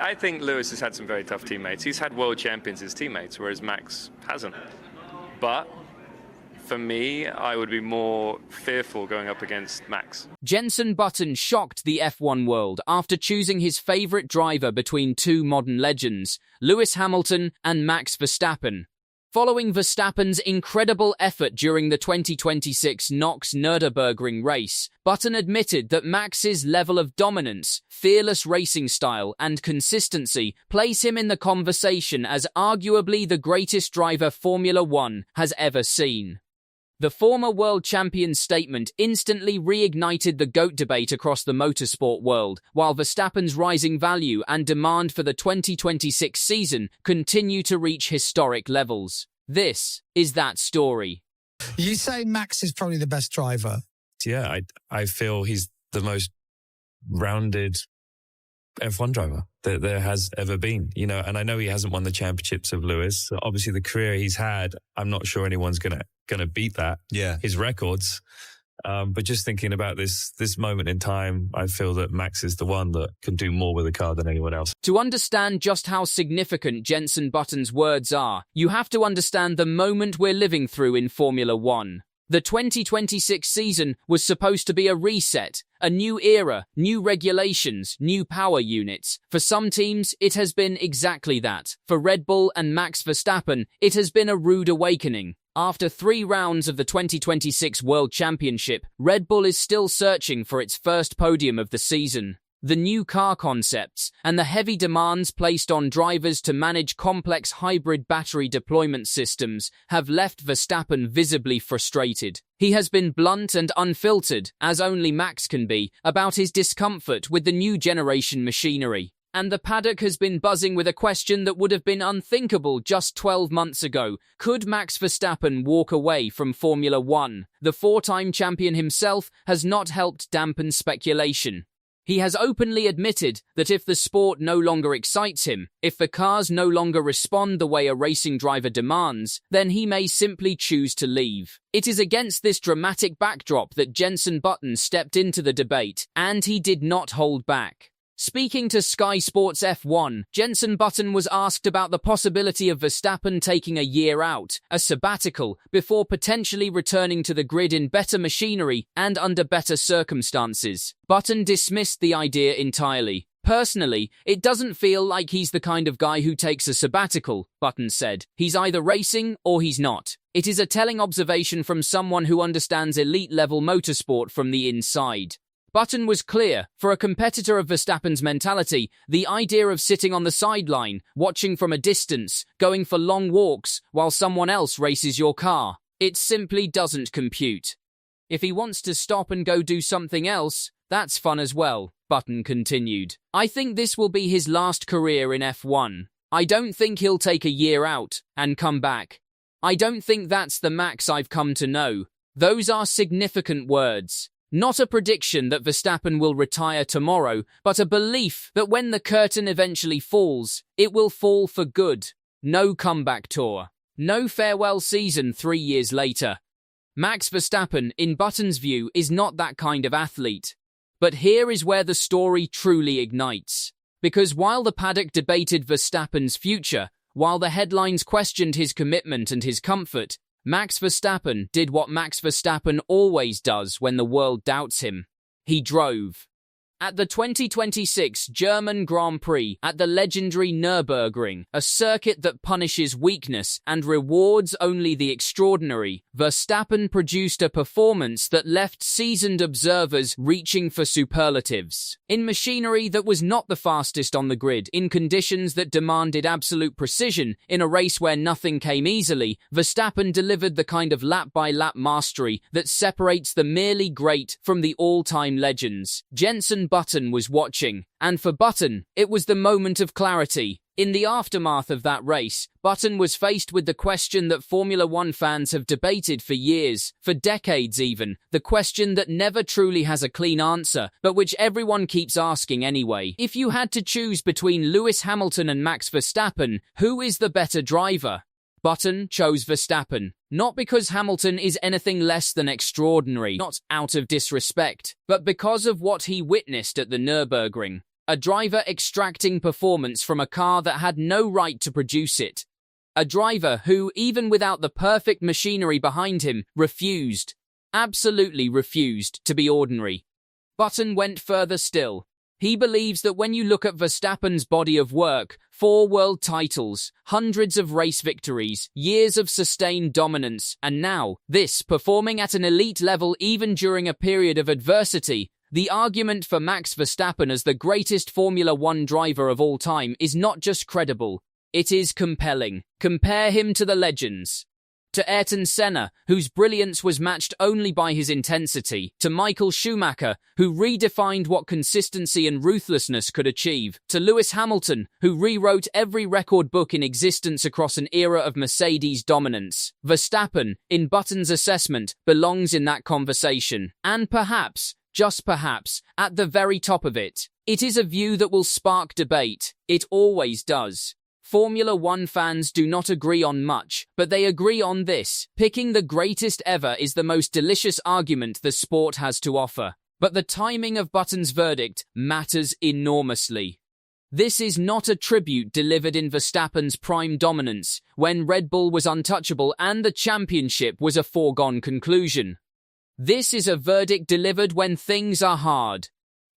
I think Lewis has had some very tough teammates. He's had world champions as teammates, whereas Max hasn't. But for me, I would be more fearful going up against Max. Jenson Button shocked the F1 world after choosing his favourite driver between two modern legends, Lewis Hamilton and Max Verstappen. Following Verstappen's incredible effort during the 2026 Nürburgring race, Button admitted that Max's level of dominance, fearless racing style, and consistency place him in the conversation as arguably the greatest driver Formula One has ever seen. The former world champion's statement instantly reignited the GOAT debate across the motorsport world, while Verstappen's rising value and demand for the 2026 season continue to reach historic levels. This is that story. You say Max is probably the best driver. Yeah, I feel he's the most rounded F1 driver that there has ever been, and I know he hasn't won the championships of Lewis. Obviously the career he's had, I'm not sure anyone's going to beat that. Yeah. His records. But just thinking about this moment in time, I feel that Max is the one that can do more with the car than anyone else. To understand just how significant Jenson Button's words are, you have to understand the moment we're living through in Formula One. The 2026 season was supposed to be a reset, a new era, new regulations, new power units. For some teams, it has been exactly that. For Red Bull and Max Verstappen, it has been a rude awakening. After 3 rounds of the 2026 World Championship, Red Bull is still searching for its first podium of the season. The new car concepts and the heavy demands placed on drivers to manage complex hybrid battery deployment systems have left Verstappen visibly frustrated. He has been blunt and unfiltered, as only Max can be, about his discomfort with the new generation machinery. And the paddock has been buzzing with a question that would have been unthinkable just 12 months ago. Could Max Verstappen walk away from Formula One? The 4-time champion himself has not helped dampen speculation. He has openly admitted that if the sport no longer excites him, if the cars no longer respond the way a racing driver demands, then he may simply choose to leave. It is against this dramatic backdrop that Jenson Button stepped into the debate, and he did not hold back. Speaking to Sky Sports F1, Jenson Button was asked about the possibility of Verstappen taking a year out, a sabbatical, before potentially returning to the grid in better machinery and under better circumstances. Button dismissed the idea entirely. Personally, it doesn't feel like he's the kind of guy who takes a sabbatical, Button said. He's either racing or he's not. It is a telling observation from someone who understands elite-level motorsport from the inside. Button was clear. For a competitor of Verstappen's mentality, the idea of sitting on the sideline, watching from a distance, going for long walks while someone else races your car, it simply doesn't compute. If he wants to stop and go do something else, that's fun as well, Button continued. I think this will be his last career in F1. I don't think he'll take a year out and come back. I don't think that's the Max I've come to know. Those are significant words. Not a prediction that Verstappen will retire tomorrow, but a belief that when the curtain eventually falls, it will fall for good. No comeback tour. No farewell season 3 years later. Max Verstappen, in Button's view, is not that kind of athlete. But here is where the story truly ignites. Because while the paddock debated Verstappen's future, while the headlines questioned his commitment and his comfort, Max Verstappen did what Max Verstappen always does when the world doubts him. He drove. At the 2026 German Grand Prix at the legendary Nürburgring, a circuit that punishes weakness and rewards only the extraordinary, Verstappen produced a performance that left seasoned observers reaching for superlatives. In machinery that was not the fastest on the grid, in conditions that demanded absolute precision, in a race where nothing came easily, Verstappen delivered the kind of lap-by-lap mastery that separates the merely great from the all-time legends. Jenson Button was watching, and for Button, it was the moment of clarity. In the aftermath of that race, Button was faced with the question that Formula One fans have debated for years, for decades even, the question that never truly has a clean answer, but which everyone keeps asking anyway. If you had to choose between Lewis Hamilton and Max Verstappen, who is the better driver? Button chose Verstappen, not because Hamilton is anything less than extraordinary, not out of disrespect, but because of what he witnessed at the Nürburgring. A driver extracting performance from a car that had no right to produce it. A driver who, even without the perfect machinery behind him, absolutely refused to be ordinary. Button went further still. He believes that when you look at Verstappen's body of work, 4 world titles, hundreds of race victories, years of sustained dominance, and now, this performing at an elite level even during a period of adversity, the argument for Max Verstappen as the greatest Formula One driver of all time is not just credible, it is compelling. Compare him to the legends. To Ayrton Senna, whose brilliance was matched only by his intensity, to Michael Schumacher, who redefined what consistency and ruthlessness could achieve, to Lewis Hamilton, who rewrote every record book in existence across an era of Mercedes dominance. Verstappen, in Button's assessment, belongs in that conversation. And perhaps, just perhaps, at the very top of it. It is a view that will spark debate. It always does. Formula One fans do not agree on much, but they agree on this. Picking the greatest ever is the most delicious argument the sport has to offer. But the timing of Button's verdict matters enormously. This is not a tribute delivered in Verstappen's prime dominance, when Red Bull was untouchable and the championship was a foregone conclusion. This is a verdict delivered when things are hard,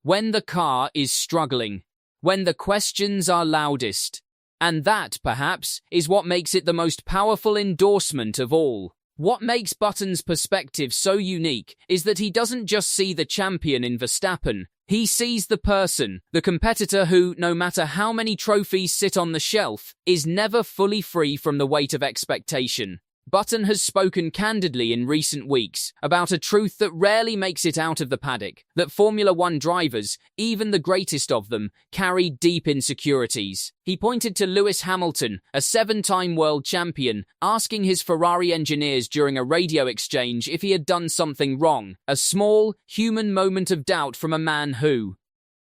when the car is struggling, when the questions are loudest. And that, perhaps, is what makes it the most powerful endorsement of all. What makes Button's perspective so unique is that he doesn't just see the champion in Verstappen, he sees the person, the competitor who, no matter how many trophies sit on the shelf, is never fully free from the weight of expectation. Button has spoken candidly in recent weeks about a truth that rarely makes it out of the paddock, that Formula One drivers, even the greatest of them, carry deep insecurities. He pointed to Lewis Hamilton, a 7-time world champion, asking his Ferrari engineers during a radio exchange if he had done something wrong, a small, human moment of doubt from a man who,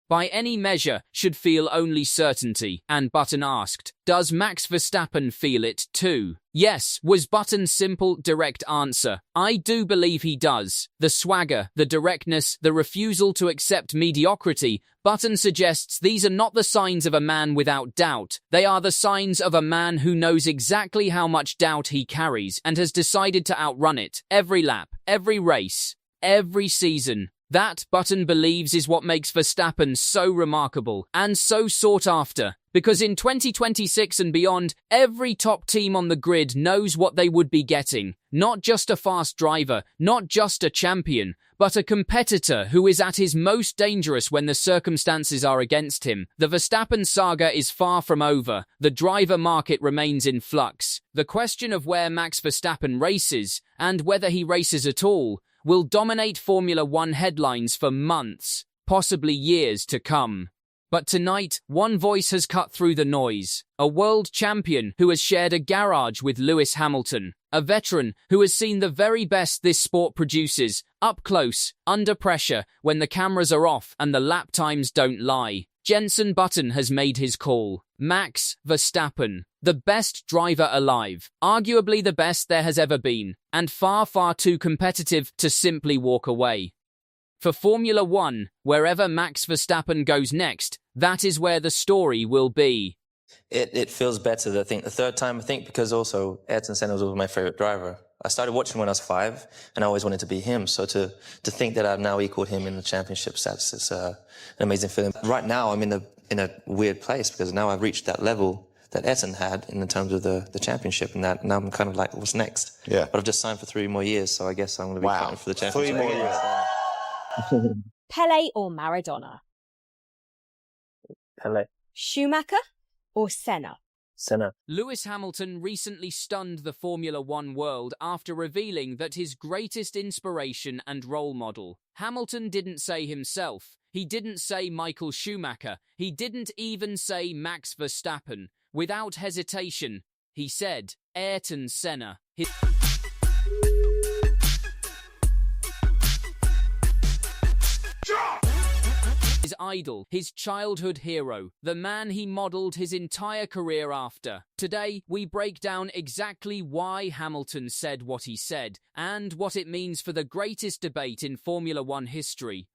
by any measure, should feel only certainty, and Button asked, does Max Verstappen feel it too? Yes, was Button's simple, direct answer. I do believe he does. The swagger, the directness, the refusal to accept mediocrity. Button suggests these are not the signs of a man without doubt. They are the signs of a man who knows exactly how much doubt he carries and has decided to outrun it. Every lap, every race, every season. That, Button believes, is what makes Verstappen so remarkable and so sought after. Because in 2026 and beyond, every top team on the grid knows what they would be getting. Not just a fast driver, not just a champion, but a competitor who is at his most dangerous when the circumstances are against him. The Verstappen saga is far from over. The driver market remains in flux. The question of where Max Verstappen races, and whether he races at all, will dominate Formula One headlines for months, possibly years to come. But tonight, one voice has cut through the noise. A world champion who has shared a garage with Lewis Hamilton. A veteran who has seen the very best this sport produces, up close, under pressure, when the cameras are off and the lap times don't lie. Jenson Button has made his call. Max Verstappen, the best driver alive, arguably the best there has ever been, and far, far too competitive to simply walk away. For Formula One, wherever Max Verstappen goes next, that is where the story will be. It feels better, I think, the third time, because also Ayrton Senna was always my favorite driver. I started watching when I was 5, and I always wanted to be him. So to think that I've now equaled him in the championship stats is an amazing feeling. Right now, I'm in a weird place because now I've reached that level that Ayrton had in terms of the championship, and that now I'm kind of like, what's next? Yeah. But I've just signed for 3 more years, so I guess I'm going to be fighting for the championship. 3 more years. Pele or Maradona? Pele. Schumacher or Senna? Senna. Lewis Hamilton recently stunned the Formula One world after revealing that his greatest inspiration and role model. Hamilton didn't say himself. He didn't say Michael Schumacher. He didn't even say Max Verstappen. Without hesitation, he said Ayrton Senna. His idol, his childhood hero, the man he modelled his entire career after. Today, we break down exactly why Hamilton said what he said, and what it means for the greatest debate in Formula One history.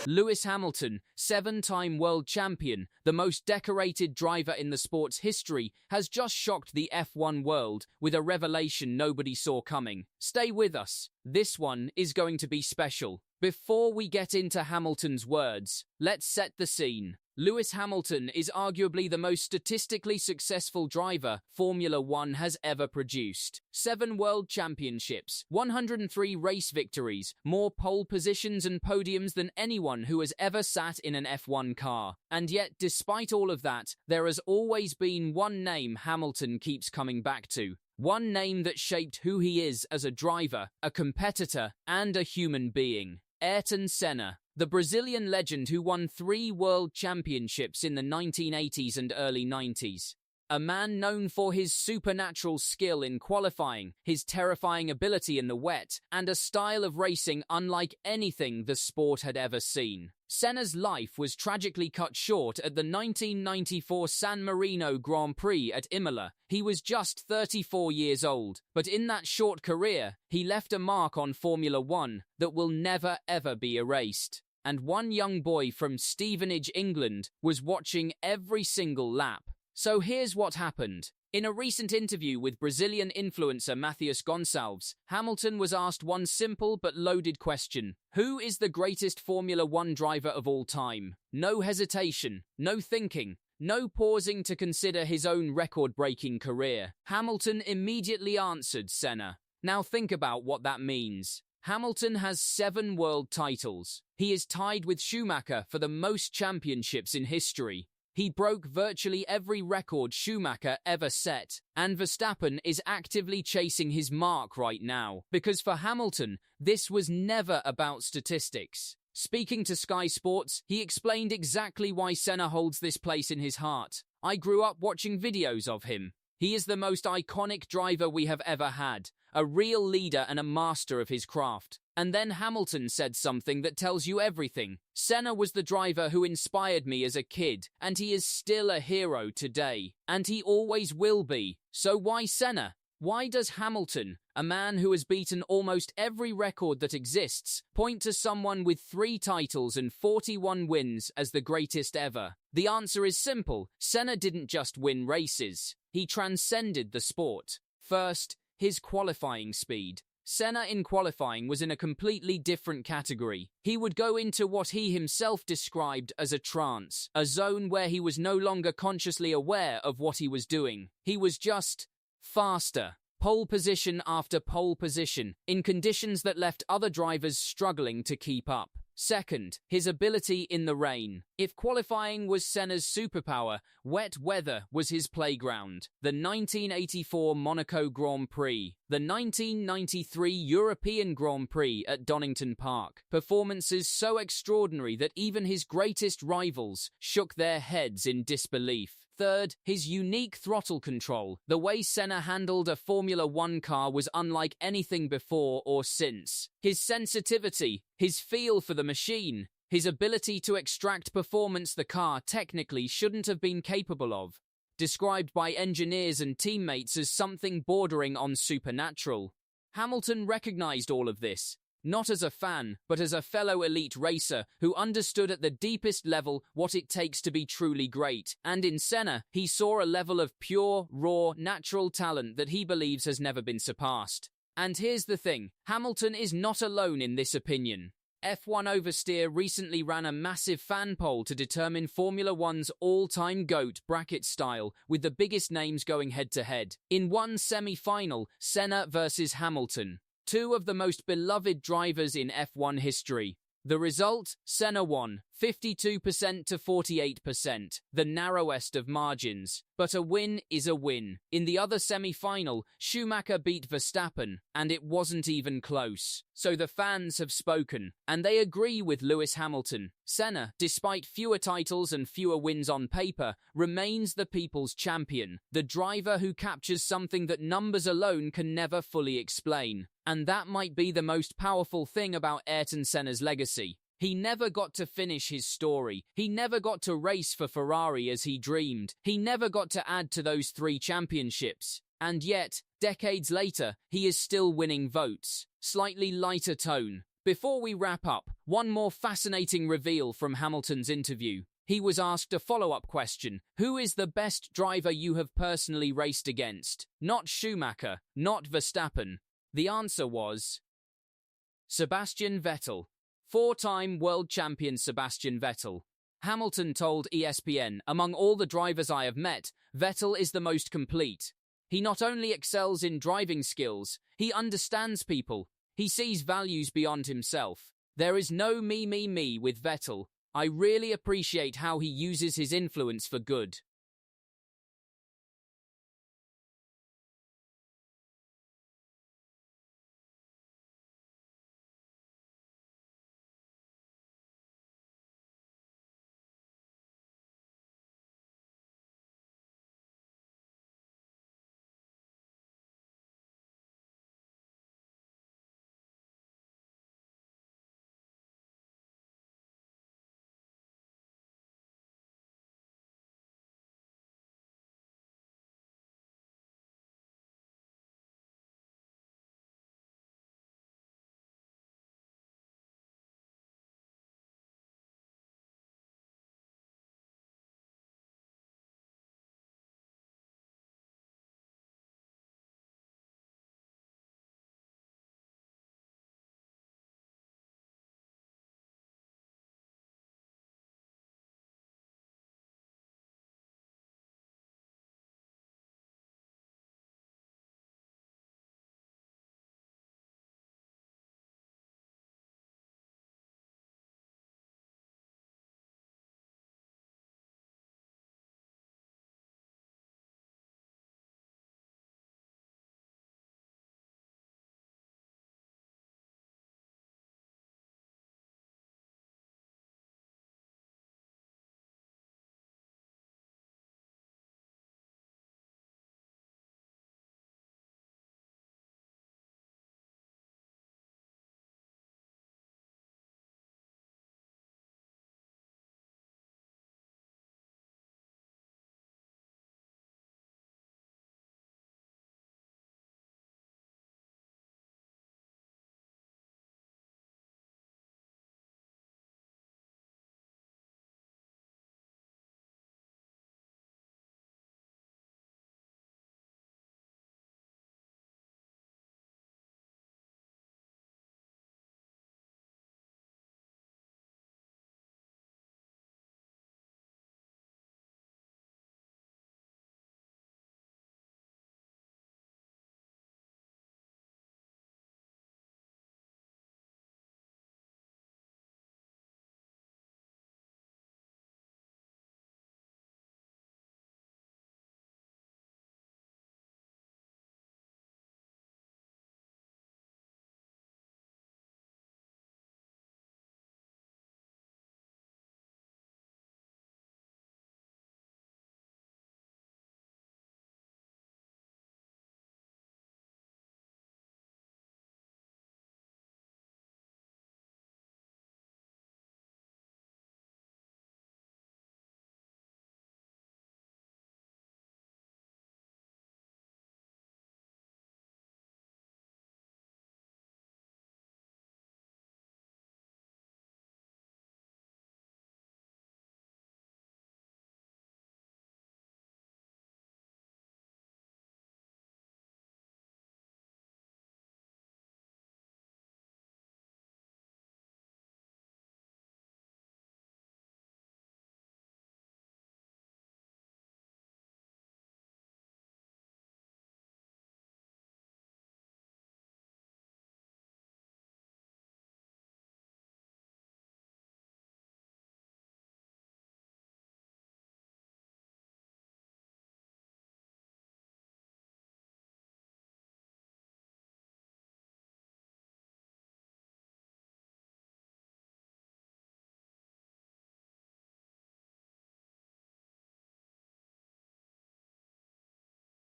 Lewis Hamilton, 7-time world champion, the most decorated driver in the sport's history, has just shocked the F1 world with a revelation nobody saw coming. Stay with us. This one is going to be special. Before we get into Hamilton's words, let's set the scene. Lewis Hamilton is arguably the most statistically successful driver Formula One has ever produced. 7 world championships, 103 race victories, more pole positions and podiums than anyone who has ever sat in an F1 car. And yet, despite all of that, there has always been one name Hamilton keeps coming back to. One name that shaped who he is as a driver, a competitor, and a human being. Ayrton Senna. The Brazilian legend who won 3 world championships in the 1980s and early 90s. A man known for his supernatural skill in qualifying, his terrifying ability in the wet, and a style of racing unlike anything the sport had ever seen. Senna's life was tragically cut short at the 1994 San Marino Grand Prix at Imola. He was just 34 years old, but in that short career, he left a mark on Formula One that will never ever be erased. And one young boy from Stevenage, England, was watching every single lap. So here's what happened. In a recent interview with Brazilian influencer Matheus Gonçalves, Hamilton was asked one simple but loaded question. Who is the greatest Formula One driver of all time? No hesitation, no thinking, no pausing to consider his own record-breaking career. Hamilton immediately answered Senna. Now think about what that means. Hamilton has 7 world titles. He is tied with Schumacher for the most championships in history. He broke virtually every record Schumacher ever set, and Verstappen is actively chasing his mark right now. Because for Hamilton, this was never about statistics. Speaking to Sky Sports, he explained exactly why Senna holds this place in his heart. I grew up watching videos of him. He is the most iconic driver we have ever had, a real leader and a master of his craft. And then Hamilton said something that tells you everything. Senna was the driver who inspired me as a kid, and he is still a hero today. And he always will be. So why Senna? Why does Hamilton, a man who has beaten almost every record that exists, point to someone with 3 titles and 41 wins as the greatest ever? The answer is simple. Senna didn't just win races. He transcended the sport. First, his qualifying speed. Senna in qualifying was in a completely different category. He would go into what he himself described as a trance, a zone where he was no longer consciously aware of what he was doing. He was just faster. Pole position after pole position, in conditions that left other drivers struggling to keep up. Second, his ability in the rain. If qualifying was Senna's superpower, wet weather was his playground. The 1984 Monaco Grand Prix, the 1993 European Grand Prix at Donington Park. Performances so extraordinary that even his greatest rivals shook their heads in disbelief. Third, his unique throttle control. The way Senna handled a Formula One car was unlike anything before or since. His sensitivity, his feel for the machine, his ability to extract performance the car technically shouldn't have been capable of. Described by engineers and teammates as something bordering on supernatural. Hamilton recognized all of this. Not as a fan, but as a fellow elite racer who understood at the deepest level what it takes to be truly great. And in Senna, he saw a level of pure, raw, natural talent that he believes has never been surpassed. And here's the thing, Hamilton is not alone in this opinion. F1 Oversteer recently ran a massive fan poll to determine Formula One's all-time GOAT bracket style, with the biggest names going head-to-head. In one semi-final, Senna versus Hamilton. 2 of the most beloved drivers in F1 history. The result? Senna won, 52% to 48%, the narrowest of margins. But a win is a win. In the other semi-final, Schumacher beat Verstappen, and it wasn't even close. So the fans have spoken, and they agree with Lewis Hamilton. Senna, despite fewer titles and fewer wins on paper, remains the people's champion, the driver who captures something that numbers alone can never fully explain. And that might be the most powerful thing about Ayrton Senna's legacy. He never got to finish his story. He never got to race for Ferrari as he dreamed. He never got to add to those 3 championships. And yet, decades later, he is still winning votes. Slightly lighter tone, Before we wrap up, one more fascinating reveal from Hamilton's interview. He was asked a follow-up question. Who is the best driver you have personally raced against? Not Schumacher, not Verstappen. The answer was Sebastian Vettel. Four-time world champion Sebastian Vettel. Hamilton told ESPN, among all the drivers I have met, Vettel is the most complete. He not only excels in driving skills, he understands people. He sees values beyond himself. There is no me with Vettel. I really appreciate how he uses his influence for good.